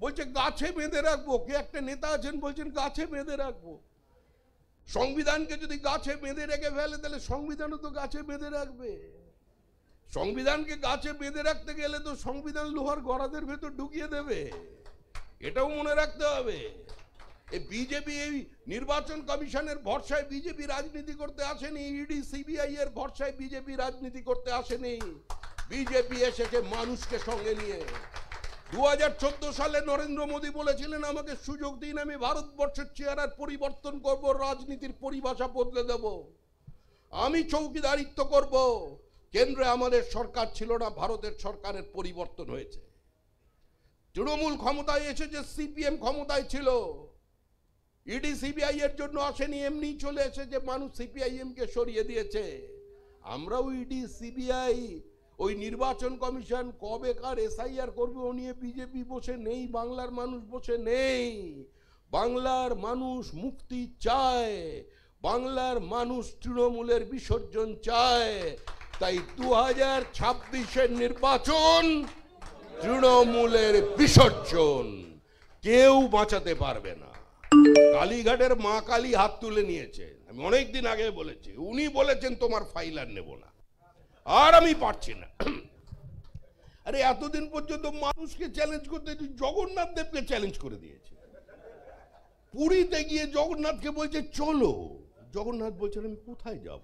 বলছে গাছে বেঁধে রাখবো। কে একটা নেতা আছেন বলছেন গাছে বেঁধে রাখবো। সংবিধানকে যদি গাছে বেঁধে রেখে ফেলে তাহলে সংবিধানও তো গাছে বেঁধে রাখবে। সংবিধানকে গাছে বেঁধে রাখতে গেলে তো সংবিধান লোহার গড়াদের ভেতর ঢুকিয়ে দেবে, এটাও মনে রাখতে হবে। এই বিজেপি এই নির্বাচন কমিশনের ভরসায় বিজেপি রাজনীতি করতে আসেনি, ইডি সিবিআই এর ভরসায় বিজেপি রাজনীতি করতে আসেনি। বিজেপি এসেছে মানুষকে সঙ্গে নিয়ে। 2014 সালে নরেন্দ্র মোদী বলেছিলেন আমাকে সুযোগ দিন, আমি ভারতবর্ষের চেহারার পরিবর্তন করব, রাজনীতির পরিভাষা বদলে দেব, আমি চৌকিদারিত্ব করব। কেন্দ্রে আমাদের সরকার ছিল না, ভারতের সরকারের পরিবর্তন হয়েছে। তৃণমূল ক্ষমতায় এসেছে, সিপিএম ক্ষমতায় ছিল। ইডি সিবিআই এর জন্য আসেনি, এমনি চলে এসেছে, মানুষ সিপিআইএম কে সরিয়ে দিয়েছে। আমরাও ইডি সিবিআই ওই নির্বাচন কমিশন কবেকার এসআইআর করবে ও নিয়ে বিজেপি বসে নেই, বাংলার মানুষ বসে নেই। বাংলার মানুষ মুক্তি চায়, বাংলার মানুষ তৃণমূলের বিসর্জন চায়। তাই 2026-এর নির্বাচন তৃণমূলের বিসর্জন, কেউ বাঁচাতে পারবে না। কালীঘাটের মা কালী হাত তুলে নিয়েছে, আমি অনেকদিন আগে বলেছি, উনি বলেছেন তোমার ফাইল আর নেব না, আর আমি পারছি না। আরে এতদিন পর্যন্ত মানুষকে চ্যালেঞ্জ করতে জগন্নাথ দেবকে চ্যালেঞ্জ করে দিয়েছে। পুরীতে গিয়ে জগন্নাথকে বলছে চলো, জগন্নাথ বলছেন আমি কোথায় যাব।